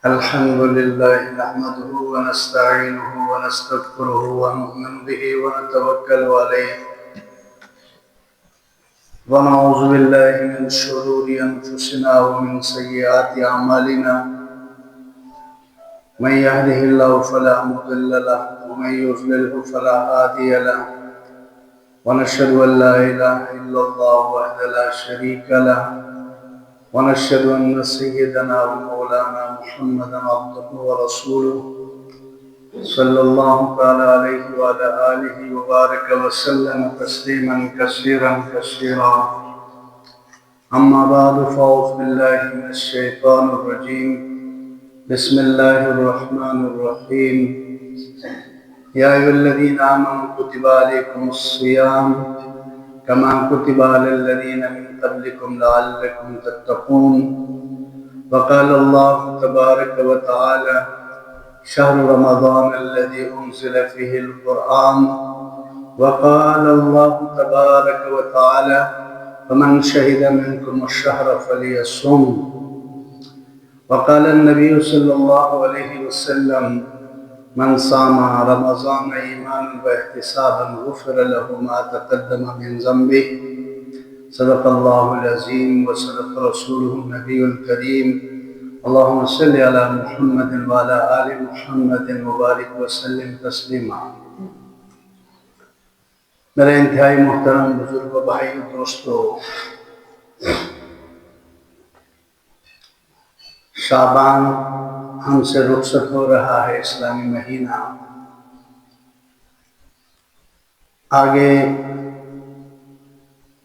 الحمد لله نحمده ونستعينه ونستغفره ونؤمن به ونتوكل عليه ونعوذ بالله من شرور أنفسنا ومن سيئات أعمالنا من يهده الله فلا مضل له ومن يضلله فلا هادي له ونشهد أن لا إله إلا الله وحده لا شريك له ونشهد أن سيدنا ومولانا محمدا عبده ورسوله صلى الله تعالى عليه وعلى آله وبارك وسلم تسليما كثيرا كثيرا أما بعد فأعوذ بالله من الشيطان الرجيم بسم الله الرحمن الرحيم يا أيها الذين آمنوا كتب عليكم الصيام كما كتب على الذين من قبلكم لعلكم تتقون وقال الله تبارك وتعالى شهر رمضان الذي أنزل فيه القرآن وقال الله تبارك وتعالى فمن شهد منكم الشهر فليصم وقال النبي صلى الله عليه وسلم من صام رمضان إيمانا واحتسابا غفر له ما تقدم من ذنبه صدق الله العظيم وصدق رسوله النبي الكريم اللهم صل على محمد وعلى آل محمد وبارك وسلم تسلیما۔ میرے انتہائی محترم بزرگ و بھائیو دوستو، شعبان ہم سے رخصت ہو رہا ہے، اسلامی مہینہ آگے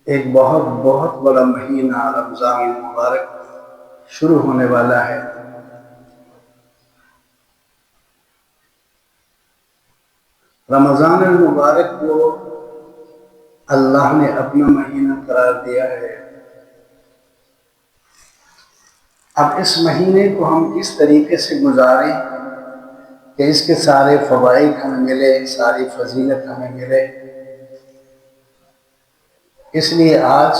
ایک بہت بڑا مہینہ رمضان المبارک شروع ہونے والا ہے۔ رمضان المبارک کو اللہ نے اپنا مہینہ قرار دیا ہے۔ اب اس مہینے کو ہم اس طریقے سے گزاریں کہ اس کے سارے فوائد ہمیں ملے، ساری فضیلت ہمیں ملے۔ اس لیے آج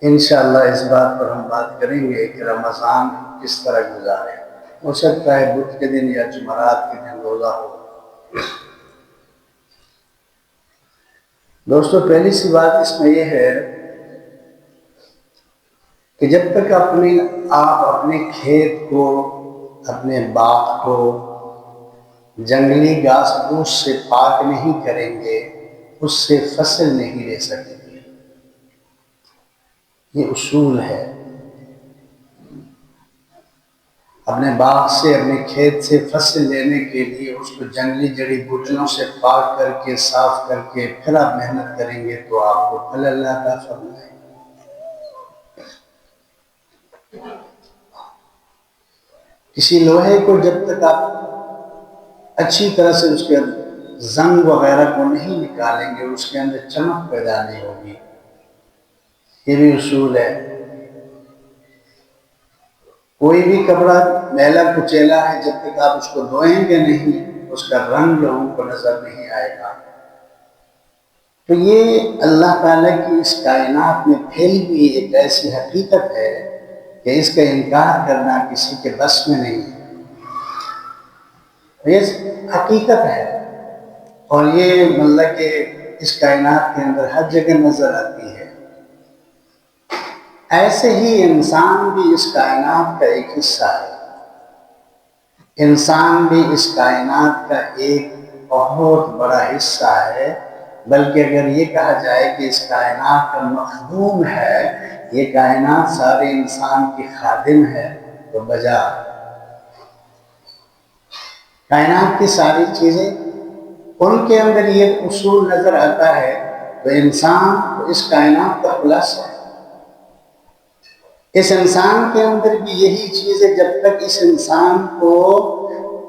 انشاءاللہ اس بات پر ہم بات کریں گے کہ رمضان کس طرح گزاریں۔ ہو سکتا ہے بدھ کے دن یا جمعرات کے دن روزہ ہو۔ دوستو، پہلی سی بات اس میں یہ ہے کہ جب تک آپ اپنے کھیت کو، اپنے باغ کو جنگلی گھاس پھوس سے پاک نہیں کریں گے، اس سے فصل نہیں لے سکیں گے۔ یہ اصول ہے۔ اپنے باغ سے، اپنے کھیت سے فصل لینے کے لیے اس کو جنگلی جڑی بوٹیوں سے پاک کر کے، صاف کر کے پھر آپ محنت کریں گے تو آپ کو پھل اللہ عطا فرمائے۔ کسی لوہے کو جب تک آپ اچھی طرح سے اس کے زنگ وغیرہ کو نہیں نکالیں گے، اس کے اندر چمک پیدا نہیں ہوگی۔ یہ بھی اصول ہے۔ کوئی بھی کپڑا میلا کچیلا ہے، جب تک آپ اس کو دھوئیں گے نہیں، اس کا رنگ لوگوں کو نظر نہیں آئے گا۔ تو یہ اللہ تعالیٰ کی اس کائنات میں پھیلی ہوئی ایک ایسی حقیقت ہے کہ اس کا انکار کرنا کسی کے بس میں نہیں ہے۔ یہ حقیقت ہے، اور یہ مطلب کہ اس کائنات کے اندر ہر جگہ نظر آتی ہے۔ ایسے ہی انسان بھی اس کائنات کا ایک حصہ ہے۔ انسان بھی اس کائنات کا ایک بہت بڑا حصہ ہے، بلکہ اگر یہ کہا جائے کہ اس کائنات کا مخدوم ہے، یہ کائنات سارے انسان کی خادم ہے، تو بجا کائنات کی ساری چیزیں ان کے اندر یہ اصول نظر آتا ہے، تو انسان اس کائنات کا خلاصہ ہے۔ اس انسان کے اندر بھی یہی چیز ہے۔ جب تک اس انسان کو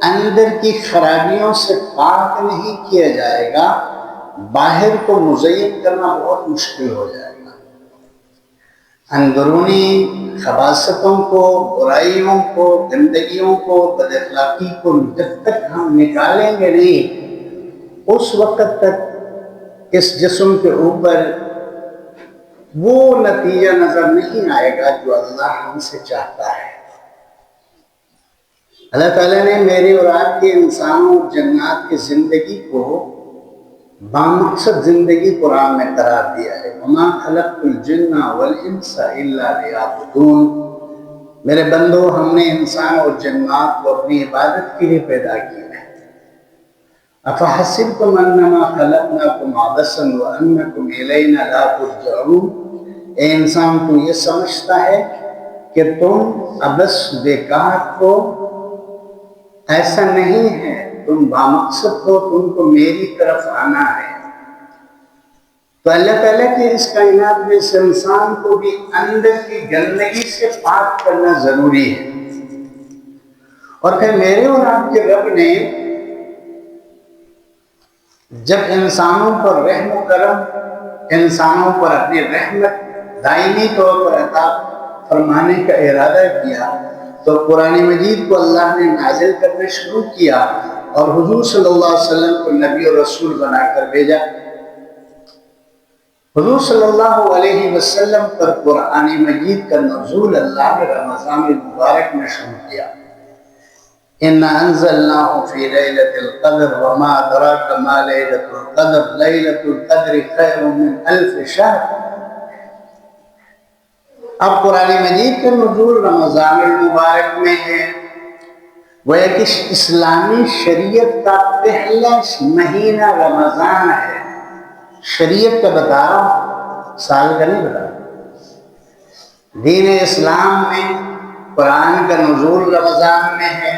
اندر کی خرابیوں سے پاک نہیں کیا جائے گا، باہر کو مزین کرنا بہت مشکل ہو جائے گا۔ اندرونی خباثتوں کو، برائیوں کو، گندگیوں کو، بد اخلاقی کو جب تک ہم نکالیں گے نہیں، اس وقت تک اس جسم کے اوپر وہ نتیجہ نظر نہیں آئے گا جو اللہ ہم سے چاہتا ہے۔ اللہ تعالیٰ نے میرے اور آپ کے انسانوں اور جنات کی زندگی کو بامقصد زندگی قرآن میں قرار دیا ہے۔ وَمَا خَلَقْتُ الْجِنَّ وَالْإِنسَ إِلَّا لِيَعْبُدُونَ، میرے بندو ہم نے انسان اور جنات کو اپنی عبادت کے لیے پیدا کیا ہے۔ أَفَحَسِبْتُمْ أَنَّمَا خَلَقْنَاكُمْ عَبَثًا وَأَنَّكُمْ إِلَيْنَا لَا تُرْجَعُونَ، اے انسان تو یہ سمجھتا ہے کہ تم عبث بیکار ہو؟ ایسا نہیں ہے، تم بامقصد ہو، تم کو میری طرف آنا ہے۔ تو اللہ تعالیٰ کی اس کائنات میں اس انسان کو بھی اندر کی گندگی سے پاک کرنا ضروری ہے۔ اور پھر میرے اور آپ کے رب نے جب انسانوں پر رحم و کرم، انسانوں پر اپنی رحمت دائمی طور پر عطا فرمانے کا ارادہ کیا تو قرآن مجید کو اللہ نے نازل کرنا شروع کیا اور حضور صلی اللہ علیہ وسلم کو نبی اور رسول بنا کر بھیجا۔ حضور صلی اللہ علیہ وسلم پر قرآن مجید کا نزول اللہ نے رمضان المبارک میں شروع کیا۔ اِنَّا أَنزَلْنَاهُ فِي لَيْلَةِ الْقَدْرِ وَمَا أَدْرَاكَ مَا لَيْلَةُ الْقَدْرِ لَيْلَةُ الْقَدْرِ خَيْرٌ مِّنْ أَلْفِ شَهْرٍ۔ اب قرآن مجید کا نزول رمضان المبارک میں ہے، وہ ایک اسلامی شریعت کا پہلا مہینہ رمضان ہے۔ شریعت کا بتا رہا ہوں، سال کا نہیں بتا رہا۔ دین اسلام میں قرآن کا نزول رمضان میں ہے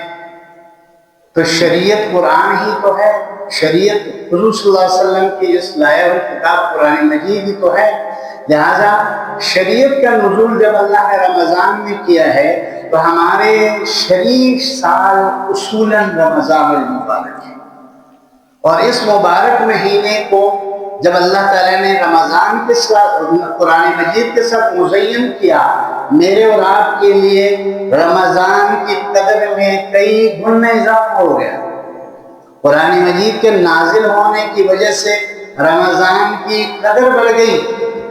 تو شریعت قرآن ہی تو ہے، شریعت حضور صلی اللہ علیہ وسلم کی اس لائے ہوئی کتاب قرآن مجید ہی تو ہے۔ لہذا شریعت کا نزول جب اللہ نے رمضان میں کیا ہے تو ہمارے شریف سال اصولاً رمضان المبارک ہے، اور اس مبارک مہینے کو جب اللہ تعالیٰ نے رمضان کے ساتھ قرآن مجید کے ساتھ مزین کیا، میرے اور آپ کے لیے رمضان کی قدر میں کئی گنا اضافہ ہو گیا۔ قرآن مجید کے نازل ہونے کی وجہ سے رمضان کی قدر بڑھ گئی،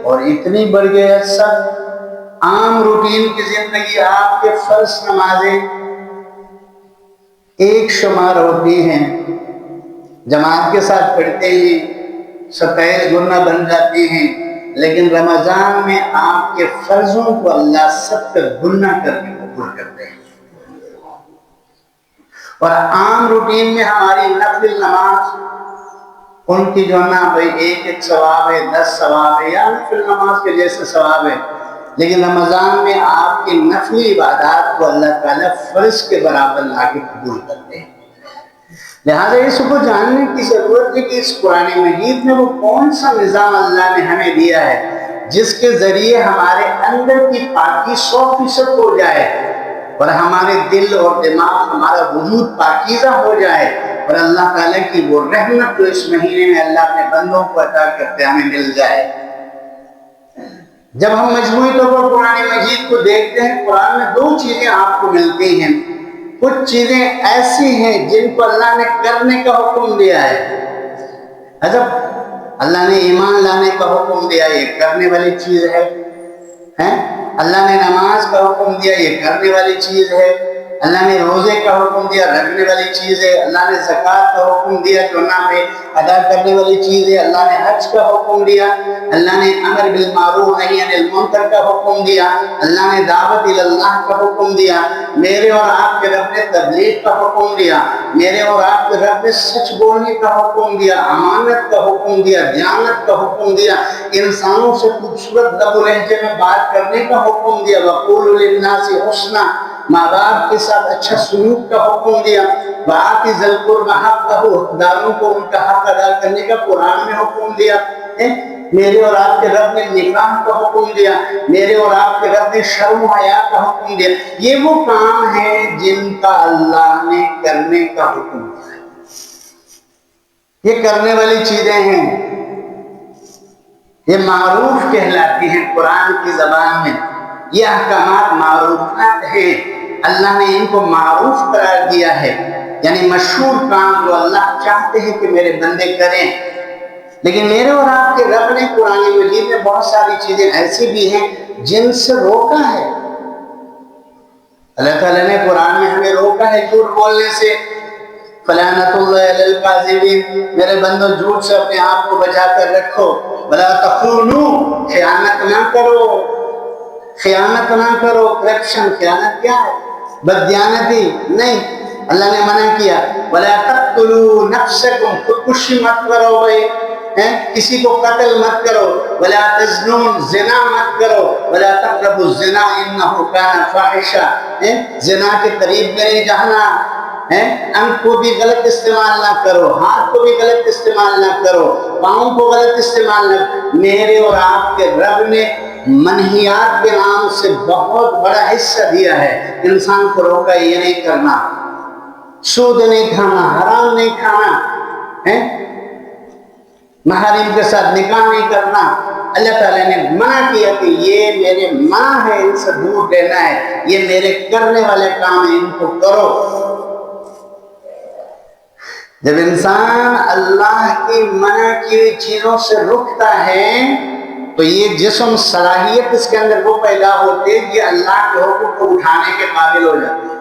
اور اتنی بڑھ گئی سب عام روٹین کی زندگی، آپ کے فرض نمازیں ایک شمار ہوتی ہیں، جماعت کے ساتھ پڑھتے ہیں، 27 گنا بن جاتی ہیں، لیکن رمضان میں آپ کے فرضوں کو اللہ 70 گنا کر کے قبول کرتے ہیں۔ اور عام روٹین میں ہماری نفل نماز، ان کی جو نا بھائی ایک ثواب ہے، 10 ثواب ہے، یا نفل نماز کے جیسے ثواب ہے، لیکن رمضان میں آپ کی نفلی عبادات کو اللہ تعالیٰ فرض کے برابر لا کے قبول کرتے ہیں۔ لہٰذا اس کو جاننے کی ضرورت ہے کہ اس قرآن مجید میں وہ کون سا نظام اللہ نے ہمیں دیا ہے جس کے ذریعے ہمارے اندر کی پاکی 100% ہو جائے، اور ہمارے دل اور دماغ، ہمارا وجود پاکیزہ ہو جائے، اور اللہ تعالیٰ کی وہ رحمت جو اس مہینے میں اللہ اپنے بندوں کو عطا کرتے ہمیں مل جائے۔ جب ہم مجموعی طور پر قرآن مجید کو دیکھتے ہیں، قرآن میں 2 چیزیں آپ کو ملتی ہیں۔ کچھ چیزیں ایسی ہیں جن کو اللہ نے کرنے کا حکم دیا ہے، جب اللہ نے ایمان لانے کا حکم دیا، یہ کرنے والی چیز ہے۔ اللہ نے نماز کا حکم دیا، یہ کرنے والی چیز ہے۔ اللہ نے روزے کا حکم دیا، رکھنے والی چیز ہے۔ اللہ نے زکوٰۃ کا حکم دیا، جو نام ہے ادا کرنے والی چیز ہے۔ اللہ نے حج کا حکم دیا، اللہ نے امر بالمعروف نہی عن المنکر کا حکم دیا، اللہ نے دعوت اللہ کا حکم دیا، میرے اور آپ کے رب نے تبلیغ کا حکم دیا، میرے اور آپ کے رب نے سچ بولنے کا حکم دیا، امانت کا حکم دیا، دیانت کا حکم دیا، انسانوں سے خوبصورت لب و لہجے میں بات کرنے کا حکم دیا، وَقُولُوا لِلنَّاسِ حُسْنًا، ماں باپ کے ساتھ اچھا سلوک کا حکم دیا، وَآتِ ذِی الْقُرْبَىٰ حَقَّهُ، حقداروں کو ان کا حق ادا کرنے کا قرآن میں حکم دیا۔ میرے اور آپ کے رب نے نکاح کا حکم دیا، میرے اور آپ کے رب نے شرم و حیا کا حکم دیا۔ یہ وہ کام ہیں جن کا اللہ نے کرنے کا حکم دیا، یہ کرنے والی چیزیں ہیں، یہ معروف کہلاتی ہیں قرآن کی زبان میں، یہ احکامات معروفات ہیں، اللہ نے ان کو معروف قرار دیا ہے، یعنی مشہور کام جو اللہ چاہتے ہیں کہ میرے بندے کریں۔ لیکن میرے اور آپ کے رب نے قرآن مجید میں بہت ساری چیزیں ایسی بھی ہیں جن سے روکا ہے۔ اللہ تعالیٰ نے قرآن میں ہمیں روکا ہے جھوٹ بولنے سے. فلعنت اللہ علی الکاذبین، میرے بندو جھوٹ سے اپنے آپ کو بچا کر رکھو. ولا تخونوا، خیانت نہ کرو، خیانت نہ کرو. کرپشن، خیانت کیا ہے؟ بددیانتی نہیں، اللہ نے منع کیا. ولا تقتلوا نفسکم، خودکشی مت کرو بھائی، کسی کو قتل مت کرو. ولا تزنون، زنا مت کرو. ولا تقربوا الزنا انہ کان فاحشہ، زنا کے قریب میں نہیں جانا. انک کو بھی غلط استعمال نہ کرو، ہاتھ کو بھی غلط استعمال نہ کرو، پاؤں کو غلط استعمال نہ کرو. میرے اور آپ کے رب نے منہیات کے نام سے بہت بڑا حصہ دیا ہے. انسان کو روکا یہ نہیں کرنا، سود نہیں کھانا، حرام نہیں کھانا، محارم کے ساتھ نکاح نہیں کرنا. اللہ تعالیٰ نے منع کیا کہ یہ میرے منع ہے، ان سے دور رہنا ہے، یہ میرے کرنے والے کام ہیں، ان کو کرو. جب انسان اللہ کی منع کی ہوئی چیزوں سے رکتا ہے تو یہ جسم صلاحیت اس کے اندر وہ پیدا ہوتے کہ اللہ کے حکم کو اٹھانے کے قابل ہو جاتے.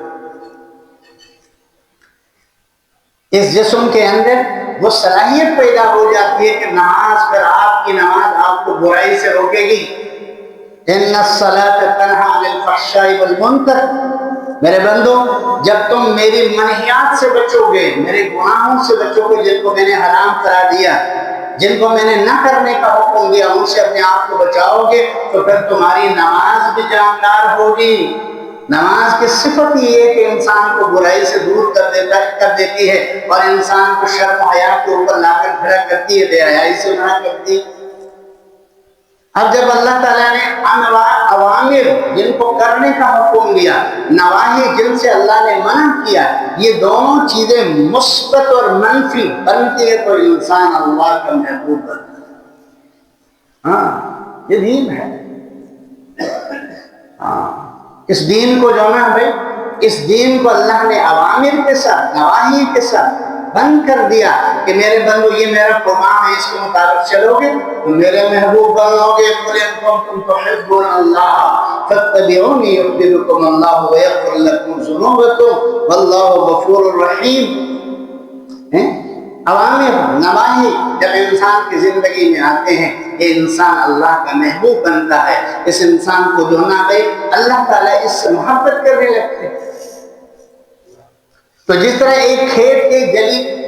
اس جسم کے اندر وہ صلاحیت پیدا ہو جاتی ہے کہ نماز پر، آپ کی نماز آپ کو برائی سے روکے گی. ان الصلاۃ تنہی عن الفحشاء والمنکر، میرے بندو جب تم میری منہیات سے بچو گے، میرے گناہوں سے بچو گے جن کو میں نے حرام قرار دیا، جن کو میں نے نہ کرنے کا حکم دیا، ان سے اپنے آپ کو بچاؤ گے تو پھر تمہاری نماز بھی جاندار ہوگی. نماز کی صفت یہ ہے کہ انسان کو برائی سے دور کر دیتی ہے اور انسان کو شرم و حیا کے اوپر لا کر کھڑا کرتی ہے، بے حیائی سے منع کرتی ہے. اب جب اللہ تعالیٰ نے اوامر جن کو کرنے کا حکم دیا، نواہی جن سے اللہ نے منع کیا، یہ دونوں چیزیں مثبت اور منفی بنتی ہے تو انسان اللہ کا محبوب بنتا ہے. ہاں یہ دین ہے. ہاں اس دین کو جو نا بھائی، اس دین کو اللہ نے اوامر کے ساتھ، نواہی کے ساتھ بند کر دیا کہ میرے بندو یہ میرا فرمان ہے، اس کے مطابق چلو گے تو میرے محبوب بنو گے. قل ان کنتم تحبون اللہ فاتبعونی یحببکم اللہ ویغفر لکم ذنوبکم واللہ غفور رحیم. اوامر نواہی جب انسان کی زندگی میں آتے ہیں یہ انسان اللہ کا محبوب بنتا ہے. اس انسان کو جو نہ گئی اللہ تعالیٰ اس سے محبت کرنے لگتے ہیں. تو جس طرح ایک کھیت کے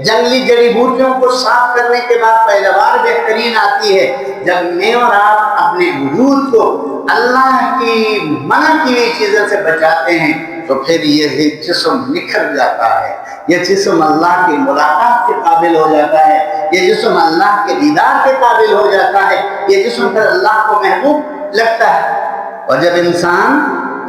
جنگلی جڑی بوٹیوں کو صاف کرنے کے بعد پیداوار بہترین آتی ہے، جب میں اور آپ اپنے وجود کو اللہ کی منع کی ہوئی چیزوں سے بچاتے ہیں تو پھر یہ جسم نکھر جاتا ہے، یہ جسم اللہ کی ملاقات کے قابل ہو جاتا ہے، یہ جسم اللہ کے دیدار کے قابل ہو جاتا ہے، یہ جسم پھر اللہ کو محبوب لگتا ہے. اور جب انسان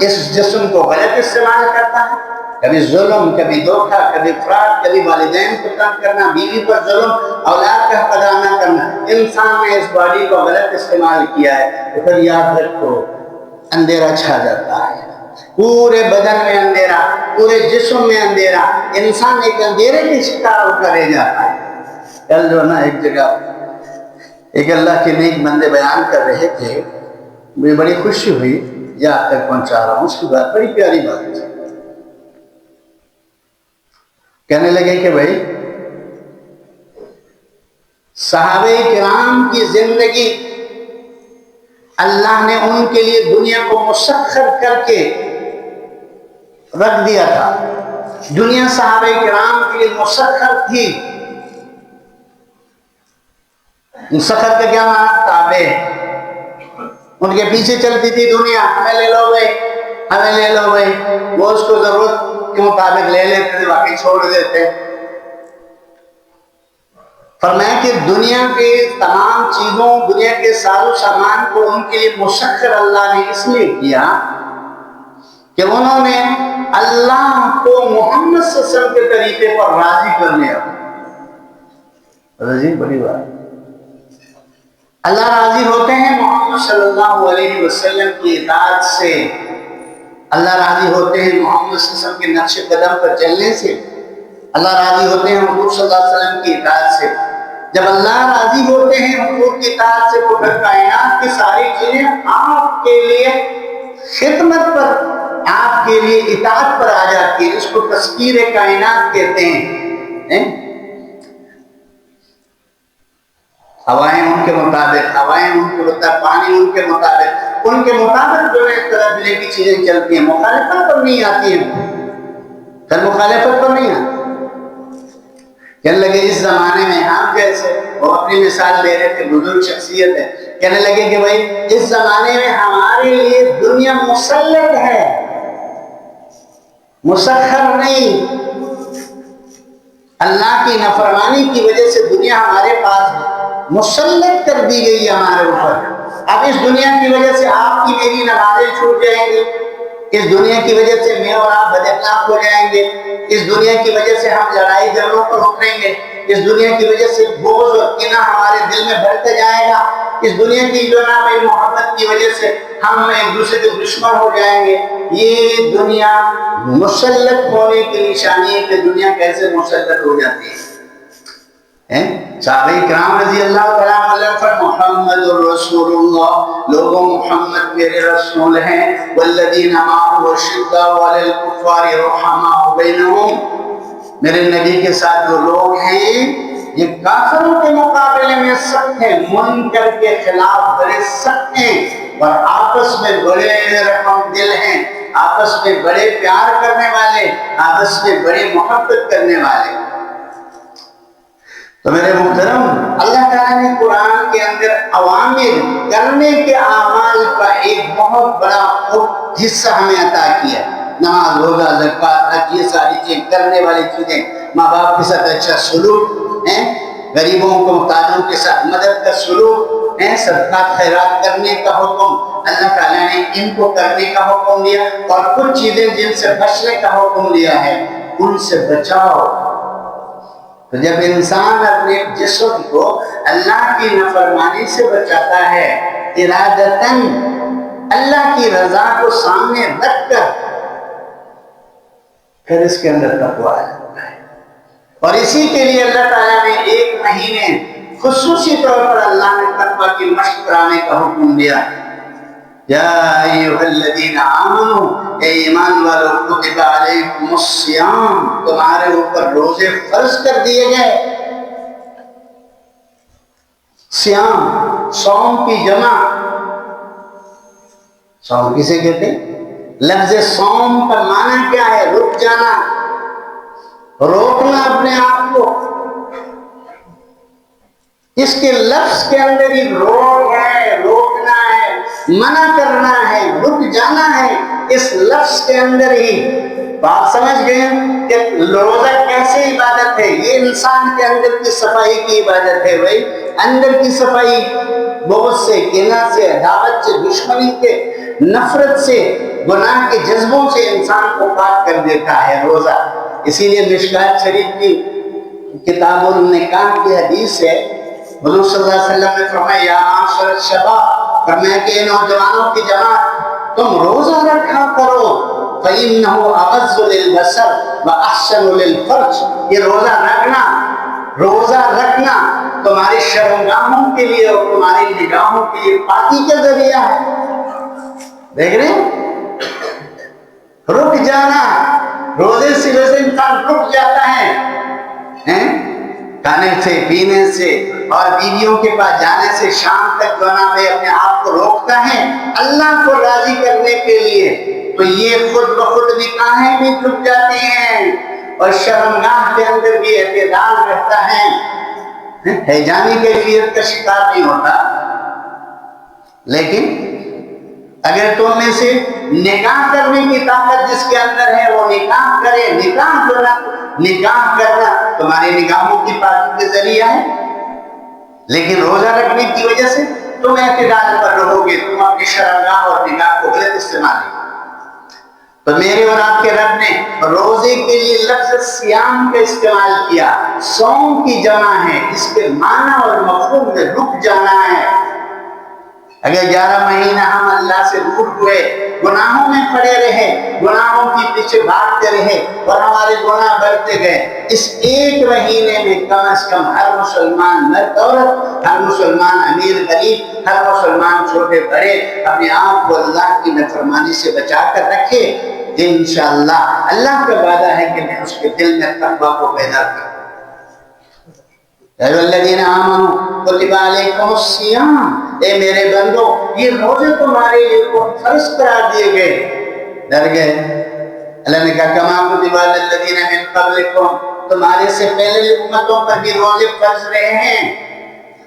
اس جسم کو غلط استعمال کرتا ہے، کبھی ظلم، کبھی دھوکہ، کبھی فراڈ، کبھی والدین کو تنگ کرنا، بیوی پر ظلم، اولاد کا حق ادا نہ کرنا، انسان نے اس باڈی کو غلط استعمال کیا ہے تو پھر یاد رکھو اندھیرا چھا جاتا ہے. پورے بدن میں اندھیرا، پورے جسم میں اندھیرا، انسان ایک اندھیرے کی شکار ہو کر رہ جاتا ہے. کل جو نا ایک جگہ ایک اللہ کے نیک بندے بیان کر رہے تھے، مجھے بڑی خوشی ہوئی، یہ آپ تک پہنچا رہا ہوں. اس کی بات بڑی پیاری بات ہے. کہنے لگے کہ بھائی صحابہ کرام کی زندگی اللہ نے ان کے لیے دنیا کو مسخر کر کے رکھ دیا تھا. دنیا صحابہ کرام کے لیے مسخر تھی. مسخر کا کیا معنی؟ تابع، ان کے پیچھے چلتی تھی دنیا. ہمیں لے لو بھائی، ہمیں لے لو بھائی. وہ اس کو ضرورت کے مطابق لے لیتے تھے، باقی چھوڑ دیتے. فرمایا کہ دنیا کے تمام چیزوں، دنیا کے ساز و سامان کو ان کے لیے مسخر اللہ نے اس لیے کیا کہ انہوں نے اللہ کو محمد صلی اللہ علیہ وسلم کے طریقے پر راضی کر لیا. عجیب بڑی بات. اللہ راضی ہوتے ہیں محمد صلی اللہ علیہ وسلم کی اطاعت سے. اللہ راضی ہوتے ہیں محمد صلی اللہ علیہ وسلم کے نقش قدم پر چلنے سے. اللہ راضی ہوتے ہیں حضور صلی اللہ علیہ وسلم کی اطاعت سے. جب اللہ راضی ہوتے ہیں حضور کی اطاعت سے تو پھر کائنات کی ساری چیزیں آپ کے لیے خدمت پر، آپ کے لیے اطاعت پر آ جاتی ہے. اس کو تسخیر کائنات کہتے ہیں. ہوائیں ان کے مطابق، ہوائیں ان کے مطابق، پانی ان کے مطابق، ان کے مطابق جو ہے اس طرح دنیا کی چیزیں چلتی ہیں. مخالفت پر نہیں آتی ہیں، پھر مخالفت پر نہیں آتی. کہنے لگے اس زمانے میں ہم جیسے، وہ اپنی مثال دے رہے تھے، بزرگ شخصیت ہے، کہنے لگے کہ بھائی اس زمانے میں ہمارے لیے دنیا مسلط ہے، مسخر نہیں. اللہ کی نافرمانی کی وجہ سے دنیا ہمارے پاس ہے، مسلط کر دی گئی ہے ہمارے اوپر. اب اس دنیا کی وجہ سے آپ کی میری نمازیں چھوٹ جائیں گی، اس دنیا کی وجہ سے میں اور آپ بد اخلاق ہو جائیں گے، اس دنیا کی وجہ سے ہم لڑائی جھگڑوں پر اتریں گے، اس دنیا کی وجہ سے بغض اور کینہ ہمارے دل میں بڑھتا جائے گا، اس دنیا کی جو نا بھائی محبت کی وجہ سے ہم ایک دوسرے کے دشمن ہو جائیں گے. یہ دنیا مسلط ہونے کی نشانی ہے کہ دنیا کیسے مسلط ہو جاتی ہے. صحابہ کرام رضی اللہ تعالیٰ عنہ فرماتے محمد الرسول اللہ، لوگوں محمد میرے رسول ہیں. والذین معه اشداء علی الکفار رحماء بینہم، میرے نبی کے ساتھ جو لوگ ہیں یہ کافروں کے مقابلے میں سخت ہیں، منکر کے خلاف بڑے سخت ہیں، اور آپس میں بڑے رحم دل ہیں، آپس میں بڑے پیار کرنے والے، آپس میں بڑے محبت کرنے والے. تو میرے محترم، اللہ تعالیٰ نے قرآن کے اندر اوامر کرنے کے اعمال کا ایک بہت بڑا حصہ ہمیں عطا کیا. نماز، روزہ، زکوٰۃ، حج، یہ ساری چیزیں کرنے والی چیزیں، ماں باپ کے ساتھ اچھا سلوک، غریبوں کو محتاجوں کے ساتھ مدد کا سلوک، صدقات خیرات کرنے کا حکم اللہ تعالیٰ نے ان کو کرنے کا حکم دیا. اور کچھ چیزیں جن سے بچنے کا حکم دیا ہے ان سے بچاؤ. تو جب انسان اپنے جسم کو اللہ کی نافرمانی سے بچاتا ہے، ارادتاً اللہ کی رضا کو سامنے رکھ کر، پھر اس کے اندر تقویٰ آ جاتا ہے. اور اسی کے لیے اللہ تعالیٰ نے ایک مہینے خصوصی طور پر اللہ نے تقویٰ کی مشق کرانے کا حکم دیا. یا ایھا الذین آمنوا، اے ایمان والو، کتب علیکم الصیام، تمہارے اوپر روزے فرض کر دیے گئے. صیام، صوم کی جمع. صوم کسے کہتے ہیں؟ لفظ صوم کا معنی کیا ہے؟ رک جانا، روکنا اپنے آپ کو. اس کے لفظ کے اندر ہی روک ہے، روکنا ہے، منع کرنا ہے، رک جانا ہے. اس لفظ کے اندر ہی بات سمجھ گئے کہ روزہ کیسے عبادت ہے. یہ انسان کے اندر کی صفائی کی عبادت ہے. بھائی اندر کی صفائی، بغض سے، کینہ سے، عداوت سے، دشمنی سے، نفرت سے، گناہ کے جذبوں سے انسان کو پاک کر دیتا ہے روزہ. اسی لیے مشکات شریف کی کتاب النکاح کی حدیث ہے، حضور صلی اللہ علیہ وسلم نے فرمایا یا معاشر الشباب، فرمایا کہ نوجوانوں کی جماعت تم روزہ رکھا کرو، فَإِنَّهُ أَغَضُّ لِلْبَصَرِ وَأَحْسَنُ لِلْفَرْجِ. یہ روزہ رکھنا تمہاری شرمگاہوں کے لیے اور تمہاری نگاہوں کے لیے پاکی کا ذریعہ ہے. دیکھ رہے ہیں؟ رک جانا، روزے سے ویسے انسان رک جاتا ہے، کھانے سے، پینے سے اور بیویوں کے پاس جانے سے، شام تک جو نا اپنے آپ کو روکتا ہے اللہ کو راضی کرنے کے لیے. تو یہ خود بخود نکاحیں بھی رک جاتی ہیں اور شرمگاہ کے اندر بھی اعتدال رہتا ہے، ہیجانی کیفیت کا شکار نہیں ہوتا. لیکن اگر تم میں سے نکاح کرنے کی طاقت جس کے اندر ہے وہ نکاح کرے، نکاح کرنا تمہاری نگاہوں کی پاکی کا ذریعہ ہے. لیکن روزہ رکھنے کی وجہ سے تم اعتدال پر رہو گے، تم اپنی شرمگاہ اور نگاہ کو غلط استعمال کرو. تو میرے اور آپ کے رب نے روزے کے لیے لفظ سیام کا استعمال کیا. صوم کی جمع ہے، اس کے معنی اور مفہوم میں رک جانا ہے. اگر 11 مہینہ ہم اللہ سے دور ہوئے، گناہوں میں پڑے رہے، گناہوں کی پیچھے بھاگتے رہے اور ہمارے گناہ بڑھتے گئے، اس ایک مہینے میں کم از کم ہر مسلمان مرد عورت، ہر مسلمان امیر غریب، ہر مسلمان چھوٹے بڑے اپنے آپ کو اللہ کی نافرمانی سے بچا کر رکھے. انشاءاللہ اللہ کا وعدہ ہے کہ میں اس کے دل میں تقویٰ کو پیدا کروں۔ اے الذین آمنوا کتب علیکم الصیام، اے میرے بندو یہ روزے تمہارے لیے فرض قرار دیے گئے۔ ڈر گئے؟ اللہ نے کہا کما کتب علی الذین من قبلکم، تمہارے سے پہلے امتوں پر بھی روزے فرض رہے ہیں،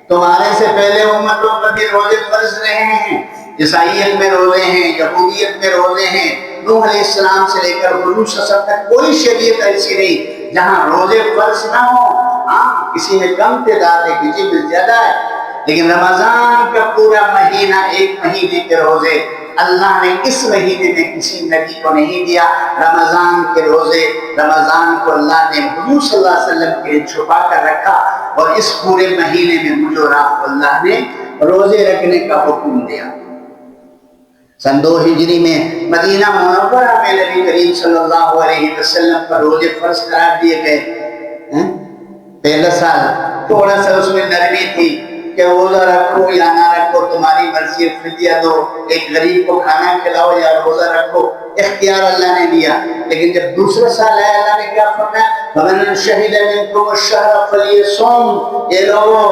تمہارے سے پہلے امتوں پر بھی روزے فرض رہے ہیں۔ عیسائیت میں روزے ہیں، یہودیت میں روزے ہیں، نوح علیہ السلام سے لے کر حضور صلی اللہ علیہ وسلم تک کوئی شریعت ایسی نہیں جہاں روزے فرض نہ ہوں۔ ہاں کسی میں کم تعداد ہے، کسی میں زیادہ ہے، لیکن رمضان کا پورا مہینہ، ایک مہینے کے روزے اللہ نے اس مہینے میں کسی نبی کو نہیں دیا۔ رمضان کے روزے، رمضان کو اللہ نے حضور صلی اللہ علیہ وسلم کے لیے چھپا کر رکھا، اور اس پورے مہینے میں مجھ اور آپ کو اللہ نے روزے رکھنے کا حکم دیا۔ سن 2 ہجری میں مدینہ منورہ میں نبی کریم صلی اللہ علیہ وسلم پر روزے فرض قرار دیے گئے۔ پہلا سال تھوڑا سا اس میں نرمی تھی کہ روزہ رکھو یا نہ رکھو تمہاری مرضی، فدیہ دو، ایک غریب کو کھانا کھلاؤ یا روزہ رکھو، اختیار اللہ نے دیا۔ لیکن جب دوسرا سال آیا اللہ نے کیا فرمایا؟ فَمَنْ شَهِدَ مِنْكُمُ الشَّهْرَ فَلْيَصُمْ۔ یہ لوگوں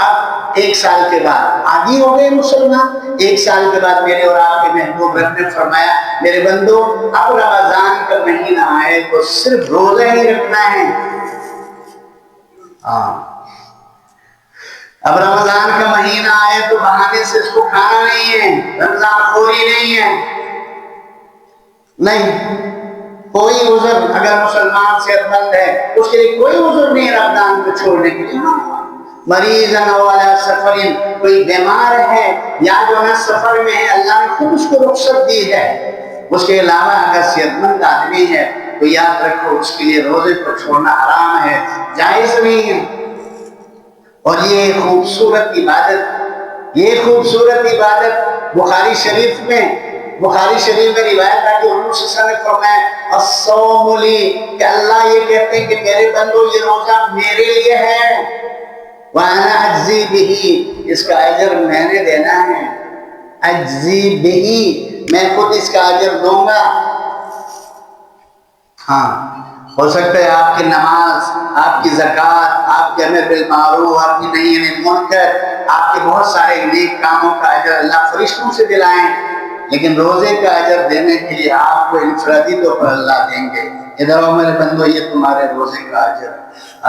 اب ایک سال کے بعد عادی ہو گئے مسلمان، ایک سال کے بعد میرے اور آپ کے محبوب رب نے فرمایا میرے بندو اب رمضان کا مہینہ آئے تو صرف روزہ ہی رکھنا ہے۔ اب رمضان کا مہینہ آئے تو بہانے سے اس کو کھانا نہیں ہے، رمضان خوری نہیں ہے، نہیں کوئی عذر۔ اگر مسلمان صحت مند ہے اس کے لیے کوئی عذر نہیں رمضان کو چھوڑنے کے لیے۔ مریض والا سفر، کوئی بیمار ہے یا جو ہے سفر میں ہے، اللہ نے خود اس کو رخصت دی ہے۔ اس کے علاوہ اگر صحت مند آدمی ہے تو یاد رکھو اس کے لیے روزے کو چھوڑنا حرام ہے، جائز نہیں ہے۔ اور یہ خوبصورت عبادت، یہ خوبصورت عبادت بخاری شریف میں روایت ہے کہ حضور صلی اللہ علیہ وسلم نے فرمایا الصوم لی، کہ اللہ یہ کہتے ہیں کہ میرے بندو یہ روزہ میرے لیے ہے، وَأَنَا أَجْزِي بِهِ، اس کا اجر میں نے دینا ہے، اجزی بہی، میں خود اس کا اجر دوں گا۔ ہاں ہو سکتا ہے آپ کی نماز، آپ کی زکوٰۃ، آپ کے امر بالمعروف، آپ کی نہی عن المنکر، آپ کے بہت سارے نیک کاموں کا اجر اللہ فرشتوں سے دلائیں، لیکن روزے کا اجر دینے کے لیے آپ کو انفرادی طور پر اللہ دیں گے۔ ادھر میرے بندو یہ تمہارے روزے کا اجر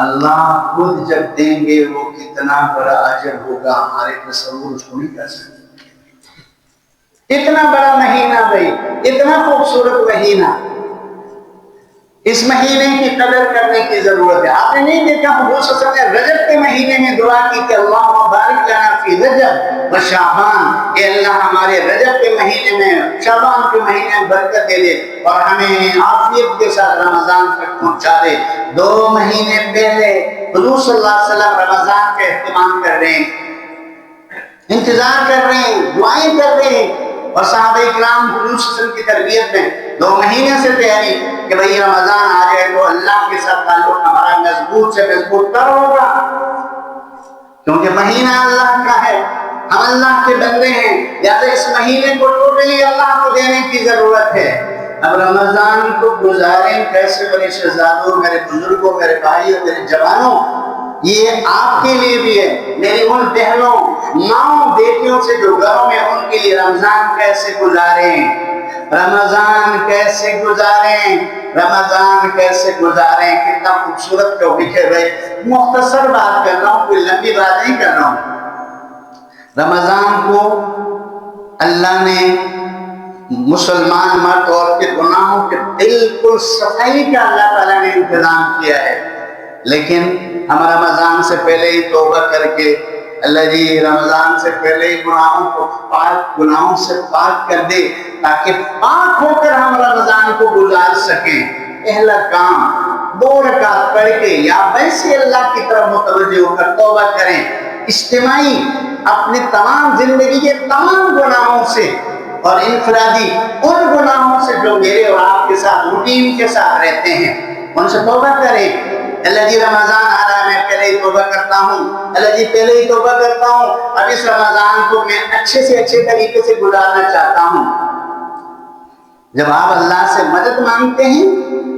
اللہ خود جب دیں گے وہ کتنا بڑا اجر ہوگا، ہمارے تصور اس کو نہیں کر سکتے۔ اتنا بڑا مہینہ بھائی، اتنا خوبصورت مہینہ، اس مہینے کی قدر کرنے کی ضرورت ہے۔ آپ نے نہیں دیکھا حضور صلی اللہ علیہ وسلم نے رجب کے مہینے میں دعا کی کہ اللہم بارک لنا فی رجب و شعبان، اے اللہ ہمارے رجب کے مہینے میں، شعبان کے مہینے میں برکت دے دے اور ہمیں عافیت کے ساتھ رمضان تک پہنچا دے۔ 2 مہینے پہلے حضور صلی اللہ علیہ وسلم رمضان کا اہتمام کر رہے ہیں، انتظار کر رہے ہیں، دعائیں کر رہے ہیں، اور صحابہ اکرام حضور صلی اللہ علیہ وسلم کی تربیت میں 2 مہینے سے تیاری کہ بھئی رمضان آ جائے تو اللہ کے ساتھ تعلق ہمارا مضبوط سے مضبوط تر ہوگا، کیونکہ مہینہ اللہ کا ہے، ہم اللہ کے بندے ہیں، لہٰذا اس مہینے کو ٹوٹلی اللہ کو دینے کی ضرورت ہے۔ اب رمضان کو گزاریں کیسے؟ میرے شہزادوں، میرے بزرگوں، میرے بھائیوں، میرے جوانوں، یہ آپ کے لیے بھی ہے، میری ان بہنوں، ماؤں، بیٹیوں سے جو گھروں میں، ان کے لیے رمضان کیسے گزاریں، رمضان کیسے گزاریں، رمضان کیسے گزاریں۔ کتنا خوبصورت ٹاپک ہے بھائی، مختصر بات کر رہا ہوں، کوئی لمبی بات نہیں کر رہا ہوں۔ رمضان کو اللہ نے مسلمان مرد اور کے گناہوں کے بالکل صفائی کا اللہ تعالیٰ نے انتظام کیا ہے، لیکن ہم رمضان سے پہلے ہی توبہ کر کے اللہ جی رمضان سے پہلے ہی گناہوں سے پاک کر دے تاکہ پاک ہو کر ہم رمضان کو گزار سکیں۔ پہلا کام 2 رکعت پڑھ کے یا ویسے اللہ کی طرف متوجہ ہو کر توبہ کریں، اجتماعی اپنے تمام زندگی کے تمام گناہوں سے اور انفرادی ان گناہوں سے جو میرے اور آپ کے ساتھ روٹین کے ساتھ رہتے ہیں ان سے توبہ کریں۔ اللہ جی رمضان آ رہا ہے، میں پہلے ہی توبہ کرتا ہوں، اللہ جی پہلے ہی توبہ کرتا ہوں، اب اس رمضان کو میں اچھے سے اچھے طریقے سے گزارنا چاہتا ہوں۔ جب آپ اللہ سے مدد مانگتے ہیں،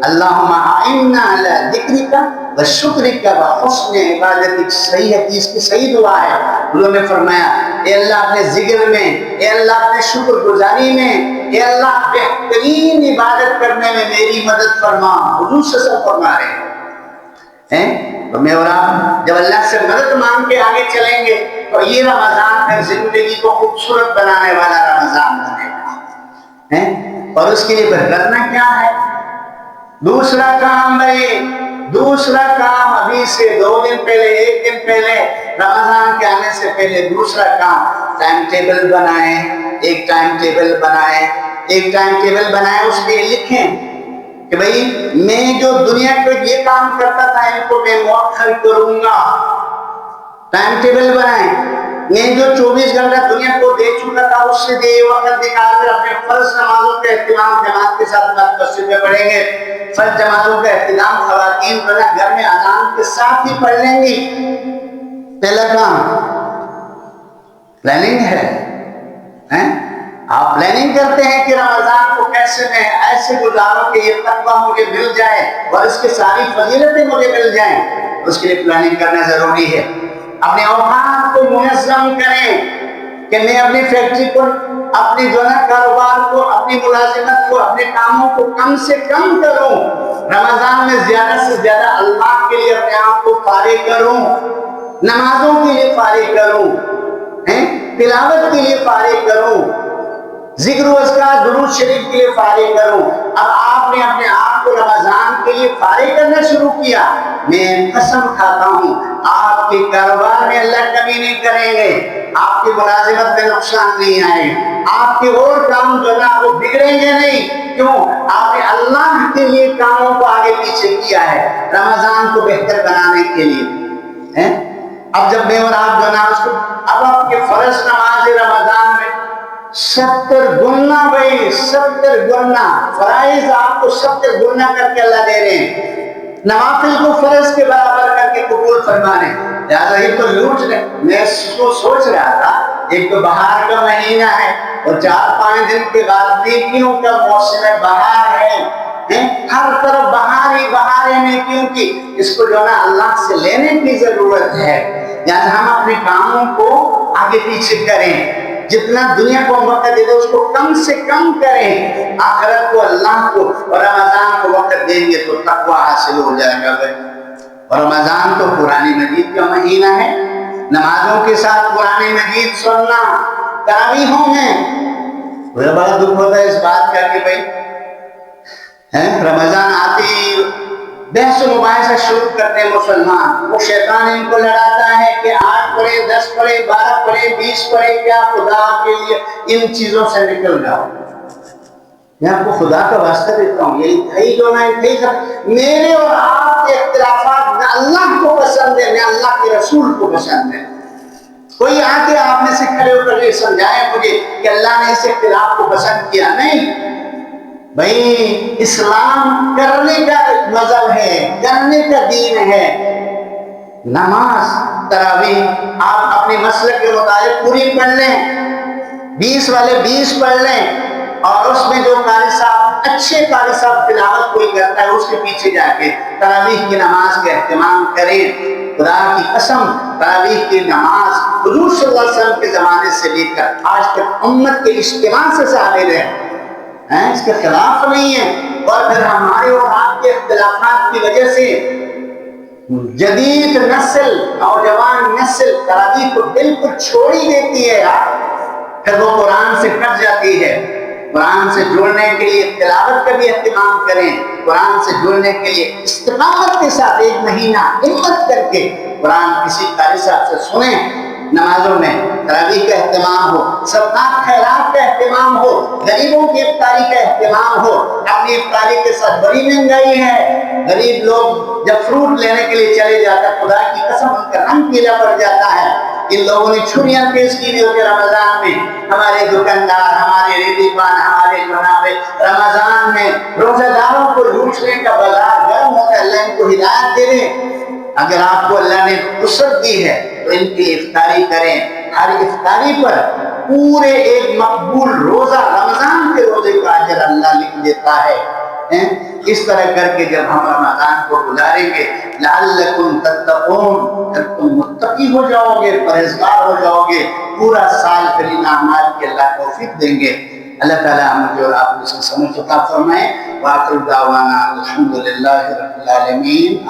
اللہم اعنا علی ذکرک و شکرک و حسن عبادتک، صحیح حدیث کی صحیح دعا ہے، انہوں نے فرمایا اے اللہ اپنے ذکر میں، اے اللہ اپنے شکر گزاری میں، اے اللہ بہترین عبادت کرنے میں میری مدد فرما۔ حضور صلی اللہ علیہ وسلم فرما رہے ہیں تو میں اور آپ جب اللہ سے مدد مانگ کے آگے چلیں گے تو یہ رمضان پھر زندگی کو خوبصورت بنانے والا رمضان بنے گا۔ اور اس کے لیے پھر کرنا کیا ہے؟ دوسرا کام بھائی، دوسرا کام ابھی سے 2 دن پہلے، 1 دن پہلے، رمضان کے آنے سے پہلے دوسرا کام، ٹائم ٹیبل بنائیں، ایک ٹائم ٹیبل بنائیں، ایک ٹائم ٹیبل بنائیں، اس پہ لکھیں کہ بھئی میں جو دنیا کو یہ کام کرتا تھا ان کو میں مؤخر کروں گا۔ ٹائم ٹیبل بنائیں، میں جو 24 گھنٹہ دنیا کو دے چکا تھا اس سے دے وقت نکال کر اپنے فرض نمازوں کا اہتمام جماعت کے ساتھ مسجد میں پڑھیں گے، فرض نمازوں کا اہتمام خواتین بنا گھر میں اذان کے ساتھ ہی پڑھ لیں گی۔ پہلا کام پلاننگ ہے۔ آپ پلاننگ کرتے ہیں کہ رمضان کو کیسے میں ایسے گزاروں کہ یہ تقویٰ مجھے مل جائے اور اس کی ساری فضیلتیں مجھے مل جائیں، اس کے لیے پلاننگ کرنا ضروری ہے۔ اپنے اوقات کو منظم کریں کہ میں اپنی فیکٹری کو، اپنی جو ہے کاروبار کو، اپنی ملازمت کو، اپنے کاموں کو کم سے کم کروں، رمضان میں زیادہ سے زیادہ اللہ کے لیے اپنے آپ کو فارغ کروں، نمازوں کے لیے فارغ کروں، تلاوت کے لیے فارغ کروں، ذکر و اذکار درود شریف کے لیے فارغ کروں۔ اب آپ نے اپنے آپ کو رمضان کے لیے فارغ کرنا شروع کیا، میں قسم کھاتا ہوں آپ کے کاروبار میں اللہ کمی نہیں کریں گے، آپ کی ملازمت میں نقصان نہیں آئے، آپ کے اور کام جو ہے وہ بگڑیں گے نہیں۔ کیوں؟ آپ نے اللہ کے لیے کاموں کو آگے پیچھے کیا ہے رمضان کو بہتر بنانے کے لیے۔ اب جب میں اور آپ جو ہے اس کو، اب آپ کے فرض نماز رمضان میں 70 گنا بھائی، 70 گنا فرائض آپ کو 70 گنا کر کے اللہ دے رہے ہیں، نوافل کو فرض کے برابر کر کے قبول فرما رہے ہیں۔ لہٰذا یہ تو لوٹ رہے۔ میں سوچ رہا تھا ایک تو بہار کا مہینہ ہے اور 4-5 دن کے بعد نیکیوں کا موسم بہار ہے، ہر طرف بہار ہی بہار ہے نیکیوں کی، اس کو جو ہے اللہ سے لینے کی ضرورت ہے۔ یعنی ہم اپنے کاموں کو آگے پیچھے کریں، جتنا دنیا کو وقت دے دے اس کو کم سے کم کریں، آخرت کو، اللہ کو اور رمضان کو وقت دیں گے تو تقویٰ حاصل ہو جائے گا۔ اور رمضان تو قرآن مجید کا مہینہ ہے، نمازوں کے ساتھ قرآن مجید سننا، تراویحوں میں بڑا دکھ ہوتا ہے اس بات کا کہ بھائی رمضان آتے ہی بحث و مباحثہ شروع کرتے ہیں مسلمان، وہ شیطان ان کو لڑاتا ہے کہ 8 پڑھے، 10 پڑھے، 12 پڑھے، 20 پڑھے، کیا خدا کے لیے ان چیزوں سے نکل جاؤ۔ میں آپ کو خدا کا واسطہ دیتا ہوں، یہی جو میں میرے اور آپ کے اختلافات نہ اللہ کو پسند ہے نہ اللہ کے رسول کو پسند ہے۔ کوئی آ کے آپ میں سے کھڑے ہو کر یہ سمجھائے مجھے کہ اللہ نے اس اختلاف کو پسند کیا، نہیں بھائی، اسلام کرنے کا مذہب ہے، کرنے کا دین ہے۔ نماز تراویح آپ اپنے مسلک کے مطابق پوری پڑھ لیں، 20 والے 20 پڑھ لیں، اور اس میں جو قاری صاحب، اچھے قاری صاحب تلاوت کوئی کرتا ہے اس کے پیچھے جا کے تراویح کی نماز کا اہتمام کریں۔ خدا کی قسم تراویح کی نماز حضور صلی اللہ علیہ وسلم کے زمانے سے لے کر آج تک امت کے اجتماع سے ثابت ہے، اس کے خلاف نہیں ہے۔ اور پھر ہمارے اور آپ کے اختلافات کی وجہ سے جدید نسل، نوجوان نسل تراویح کو بالکل چھوڑ ہی دیتی ہے، پھر وہ قرآن سے کٹ جاتی ہے۔ قرآن سے جڑنے کے لیے تلاوت کا بھی اہتمام کریں، قرآن سے جڑنے کے لیے استقامت کے ساتھ 1 مہینہ ہمت کر کے قرآن کسی قاری صاحب سے سنیں، نمازوں میں تراویح کا اہتمام ہو، صدقات خیرات کا اہتمام ہو، غریبوں کی افطاری کا اہتمام ہو۔ اپنی افطاری کے ساتھ بڑی مہنگائی ہے، غریب لوگ جب فروٹ لینے کے لیے چلے جاتے ہیں خدا کی قسم ان کا رنگ پیلا پڑ جاتا ہے۔ ان لوگوں نے چھریاں پیش کی ہوئی رمضان میں، ہمارے دکاندار، ہمارے ریڈی پان، ہمارے جناب رمضان میں روزہ داروں کو لوٹنے کا بازار گرم ہوتا ہے۔ اللہ ان کو ہدایت دے دے، اگر آپ کو اللہ نے وسعت دی ہے تو ان کی افطاری کریں، ہر افطاری پر پورے ایک مقبول روزہ رمضان کے روزے کا اجر اللہ لکھ دیتا ہے۔ اس طرح کر کے جب ہم رمضان کو گزاریں گے، لعلکم تتقون، جب تم متقی ہو جاؤ گے، پرہیزگار ہو جاؤ گے، پورا سال کریم اعمال کے اللہ توفیق دیں گے۔ اللہ تعالیٰ مجھے اور آپ کو سمجھ عطا فرمائے۔ وآخر دعوانا الحمدللہ رب العالمین۔